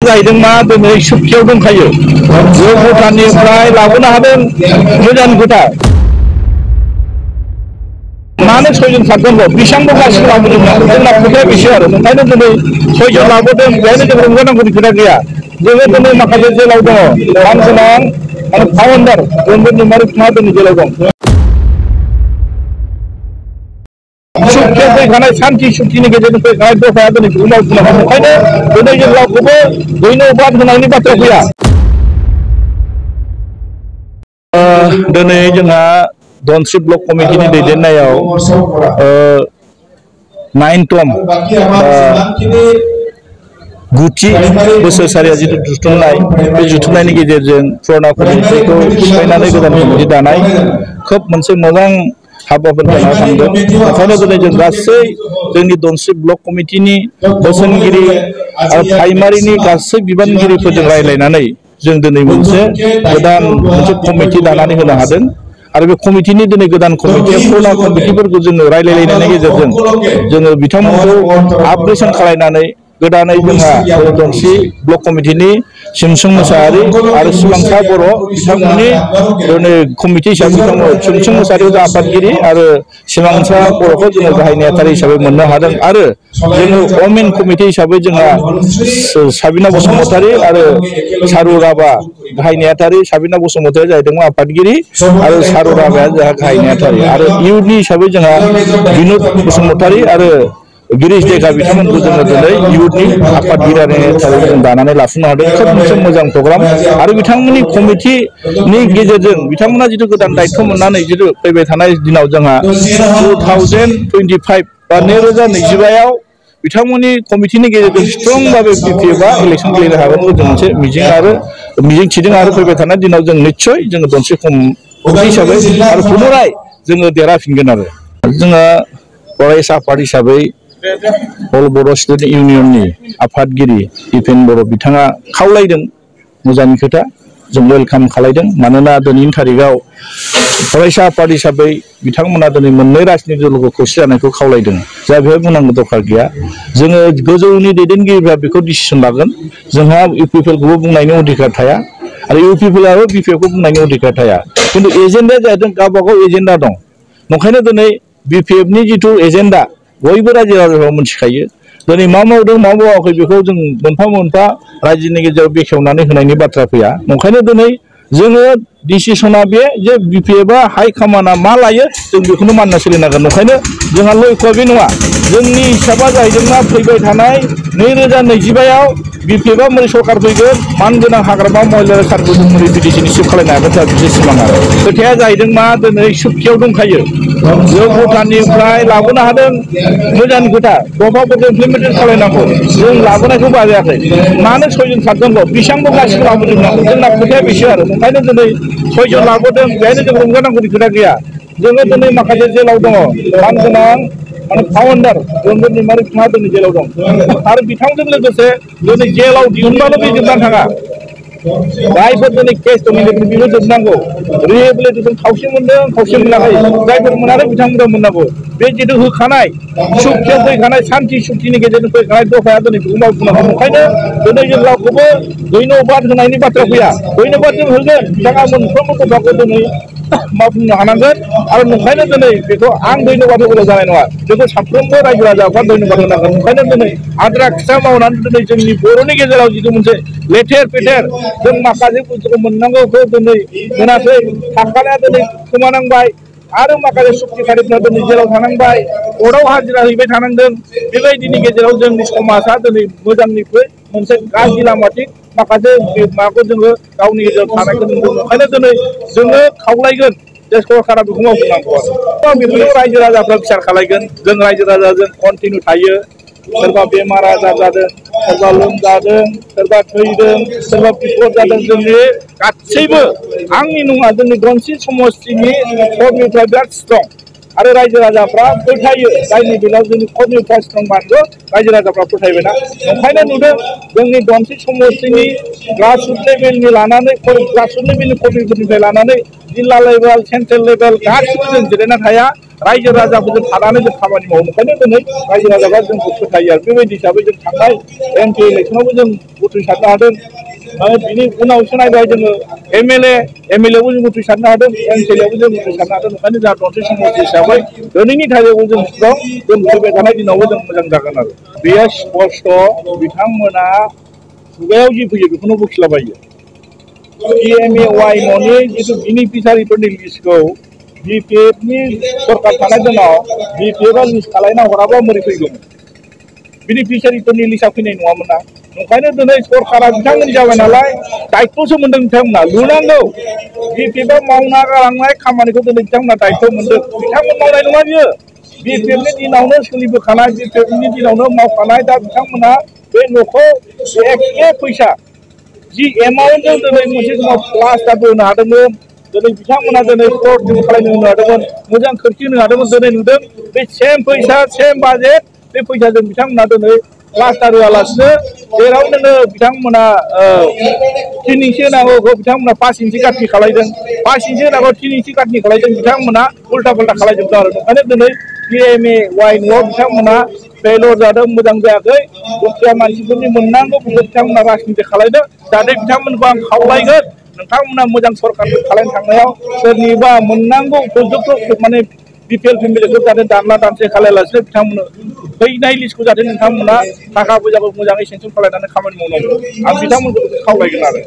जाहैदों मा दिनै सुक्तियाव दंखायो जों भुटाननिफ्राय लाबोनो हादों मोजां खोथा मानो 6 जन 7 जनल' बेसेबांबो गासिबो लाबोजोबनांगौ जोंना खोथाया बेसो आरो ओंखायनो दिनै 6 जन लाबोदों बेहायनो जों रंजानांगौनि खोथा गैया जोङो दिनै माखासे जेलाव दङ मान गोनां माने फाउन्डार जोंबो दैमारि बिथाङा दिनै जेलाव दं सुक्तियाव फैखानाय सान्थि सुक्तिनि गेजेरजों फैखानाय दफाया दिनै बेखौ मावफुंनो हागोन ओंखायनो दिनै जों रावखौबो धन्यबाद होनायनि बाथ्रा फैया दिनै जोंहा धनस्रि ब्लक कमिटिनि दैदेननायाव 9तम गुथि बोसोरसालिया जिथु जुथुमनाय बे जुथुमनायनि गेजेरजों पुराना कमिटिखौ सिफायनानै गोदान कमिटि दानाय खोब मोनसे मोजां हाबाफारि जाना थांदों ओंखायनो दिनै जों गासै जोंनि धनस्रि ब्लक कमिटिनि बोसोनगिरि आरो प्राइमारिनि गासै बिबानगिरिफोरजों रायज्लायनानै जों दिनै मोनसे गोदान मोनसे कमिटि दानानै होनो हादों आरो बे कमिटिनि दिनै गोदान कमिटिया पुराना कमिटिफोरखौ जोङो रायज्लायलायनायनि गेजेरजों जोङो बिथांमोनखौ आपग्रेसन खालामनानै गोदानै जोंहा धनस्रि ब्लक कमिटिनि सिमसुं मोसाहारि आरो सिमांसा बर' बिथांमोननि दिनै कमिटि हिसाबै बिथांमोन सिमसुं मोसाहारि आफादगिरि आरो सिमांसा बर'खौ जोङो गाहाय नेहाथारि हिसाबै मोननो हादों आरो जोङो अमेन कमिटि हिसाबै जोंहा साबिना बसुमतारी आरो सारु राभा गाहाय नेहाथारि साबिना बसुमतारी जाहैदोंमोन आफादगिरि आरो सारु राभाया जोंहा गाहाय नेहाथारि आरो इउथनि हिसाबै जोंहा बिनोद बसुमतारी आरो गिरीश डेका बिथांमोनखौ जोङो दिनै इउथनि आफादगिरि नेहाथारि जों दानानै लाफुंनो हादों खोब मोनसे मोजां प्रग्राम आरो बिथांमोननि कमिटिनि गेजेरजों बिथांमोना जिथु गोदान दायित्व मोननानै जिथु फैबाय थानाय दिनाव जोंहा 2025 बा 2025आव बिथांमोननि कमिटिनि गेजेरजों स्ट्रं भावे बिपिएफआ इलेक्सन गेलेनो हागोनखौ जों मोनसे मिजिं थिदों आरो फैबाय थानाय दिनाव जों निस्सय जोङो धनस्रि कमिटि हिसाबै आरो पुनराय जोङो देरहाफिनगोन आरो जोङो फरायसा आफाद हिसाबै अल बर' स्टुडेन्ट इउनियननि आफादगिरि दिपेन बर' बिथाङा खावलायदों मोजांनि खोथा जों वेलकाम खालायदों मानोना दिनैनि तारिखआव फरायसा आफाद हिसाबै बिथांमोना दिनै मोननै राजनितिक दलखौ खौसे जानायखौ खावलायदों जा बेहाय बुंनांगौ दरकार गैया जोङो गोजौनि दैदेनगिरिफ्रा बेखौ डिसिसन लागोन जोंहा इउपिपिएलखौबो बुंनायनि अधिकार थाया आरो इउपिपिएलआबो बिपिएफखौ बुंनायनि अधिकार थाया खिन्थु एजेन्डाया जाहैदों गावबागाव एजेन्डा दं ओंखायनो दिनै बिपिएफनि जिथु एजेन्डा बयबो रायजो राजाफ्रा मिथिखायो दिनै मा मावदों मा मावाखै बेखौ जों मोनफा मोनफा रायजोनि गेजेराव बेखेवनानै होनायनि बाथ्रा फैया ओंखायनो दिनै जोङो डिसिसना बे जे बिपिएफआ हाइ कमान्डआ मा लायो जों बेखौनो मानिना सोलिनांगोन ओंखायनो जोंहा लक्ष्यआ बे नङा जोंनि हिसाबा जाहैदोंना फैबाय थानाय 2025आव बिपिएफआ मोरै सरकार फैगोन मानगोनां हाग्रामा महिला सारखौ जों मोरै बिटिसिनि सिफ खालामनो हागोन जोंहा बिदि सिमां आरो खोथाया जाहैदों मा दिनै सुक्तियाव दंखायो जों भुटाननिफ्राय लाबोनो हादों मोजां खोथा दफाफोरखौ इमप्लिमेन्टेसन खालामनांगौ जों लाबोनायखौ बाजायाखै मानो 6 जन 7 जनल' बेसेबांबो गासिबो लाबोजोबनांगौ जोंना खोथाया बेसो आरो ओंखायनो दिनै 6 जन लाबोदों बेहायनो जों रंजानांगौनि खोथा गैया जोङो दिनै माखासे जेलाव दङ मान गोनां माने फाउन्डार जोंबो दैमारि बिथाङा दिनै जेलाव दं आरो बिथांजों लोगोसे दिनै जेलाव दिहुनबाल' बे जोबनानै थाङा जायफोर दिनै केस दं बेबो जोबनांगौ रिहेबिलिटेसन खावसे मोनदों खावसे मोनाखै जायफोर मोनाखै बिथांमोना मोननांगौ बे जिथु होखानाय सुक्तियाव फैखानाय सान्थि सुक्तिनि गेजेरजों फैखानाय दफाया दिनै बेखौ मावफुंनांगौ ओंखायनो दिनै जों रावखौबो धन्यबाद होनायनि बाथ्रा फैया धन्यबाद जों होगोन बिथाङा मोनफ्रोमबो दफाखौ दिनै मावफुंनो हानांगोन आरो ओंखायनो दिनै बेखौ आं धन्यबाद होब्ला जानाय नङा बेखौ साफ्रोमबो रायजो राजाफ्रा धन्यबाद होनांगोन ओंखायनो दिनै आद्रा खिथा मावनानै दिनै जोंनि बर'नि गेजेराव जिथु मोनसे लेथेर फेथेर जों माखासे बुस्थुखौ मोननांगौखौ दिनै मोनाखै थाखानाया दिनै खोमानांबाय आरो माखासे सुक्तिखारिफ्रा दिनै जेलाव थानांबाय कर्टआव हाजिरा हैबाय थानांदों बेबायदिनि गेजेराव जोंनि समाजा दिनै मोजांनिख्रुइ मोनसे गाज्रि लामाथिं माखासे माबाखौ जोङो गावनि गेजेराव थानायखौ नुदों ओंखायनो दिनै जोङो खावलायगोन जे सरकारा बेखौ मावफुंनांगौ आरो बेफोरखौ रायजो राजाफ्रा बिसार खालायगोन जों रायजो राजाजों कन्टिनिउ थायो सोरबा बेमार आजार जादों सोरबा लोमजादों सोरबा थैदों सोरबा बिपद जादों जोंनि गासैबो आंनि नङा जोंनि धनस्रि समष्टिनि कर्मिफ्रा बिराद स्ट्रं आरो रायजो राजाफ्रा फोथायो जायनि बेलायाव जोंनि कर्मिफ्रा स्ट्रं बानबो रायजो राजाफ्रा फोथायबायना ओंखायनो नुदों जोंनि धनस्रि समष्टिनि ग्रासरुट लेभेलनि लानानै ग्रासरुट लेभेलनि कर्मिफोरनिफ्राय लानानै जिल्ला लेभेल सेन्ट्रेल लेभेल गासिबो जों जिरायना थाया रायजो राजाफोरजों थानानै जों खामानि मावो ओंखायनो दिनै रायजो राजाफ्रा जोंखौ फोथायो आरो बेबायदि हिसाबै जों थांनाय MP इलेक्सनावबो जों उथ्रिसारनो हादों बिनि उनावसो नायबाय जोङो MLAयावबो जों उथ्रिसारनो हादों MCLAयावबो जों उथ्रिसारनो हादों ओंखायनो जोंहा दनसे समस्ति हिसाबै दिनैनि थाखायबो जों स्ट्रं जों फैबाय थानाय दिनावबो जों मोजां जागोन आरो बेयो स्पष्ट बिथांमोना खुगायाव जि फैयो बेखौनो बखिलाबायो PMAY न'नि जिथु बेनिफिसियारिफोरनि लिस्टखौ BPFनि सरकार थानाय दिनाव BPFआ लिस्ट खालायना हराबा बोरै फैगौमोन बेनिफिसियारिफोरनि लिस्टआ फैनाय नङामोन ना ओंखायनो दिनै सरकारा बिथांमोन जाबाय नालाय दायित्वसो मोनदों बिथांमोना लुनांगौ BPFआ मावना गालांनाय खामानिखौ दिनै बिथांमोना दायित्व मोनदों बिथांमोन मावनाय नङा बियो BPFनि दिनावनो सोलिबोखानाय BPFनि दिनावनो मावखानाय दा बिथांमोना बे न'खौ एखे फैसा जि एमाउन्टजों दिनै मोनसे समाव प्लास्टार होनो हादोंमोन दिनै बिथांमोना दिनै फ्ल'र खालामनो होनो हादोंमोन मोजां खोरखि होनो हादोंमोन दिनै नुदों बे सेम फैसा सेम बाजेट बे फैसाजों बिथांमोना दिनै प्लास्टार होआलासिनो जेराव नोङो बिथांमोना 3 इंसि होनांगौखौ बिथांमोना 5 इंसि काटनि खालायदों 5 इंसि होनांगौ 3 इंसि काटनि खालायदों बिथांमोना उल्टा पुल्टा खालायजोबदों आरो ओंखायनो दिनै PMAY न'आव बिथांमोना फेलर जादों मोजां जायाखै दुखिया मानसिफोरनि मोननांगौ बेखौ बिथांमोना राजनिति खालायदों जाहाथे बिथांमोनखौ आं खावलायगोन नोंथांमोना मोजां सरकारखौ खालामनो थांनायाव सोरनिबा मोननांगौ प्रजेक्टखौ माने BPL फेमिलिखौ जाहाथे दानला दानसे खालायालासिनो बिथांमोननो फैनाय लिस्टखौ जाहाथे नोंथांमोना थाखा फैसाखौ मोजाङै सेंसन खालायनानै खामानि मावनांगौ आं बिथांमोनखौ खावलायगोन आरो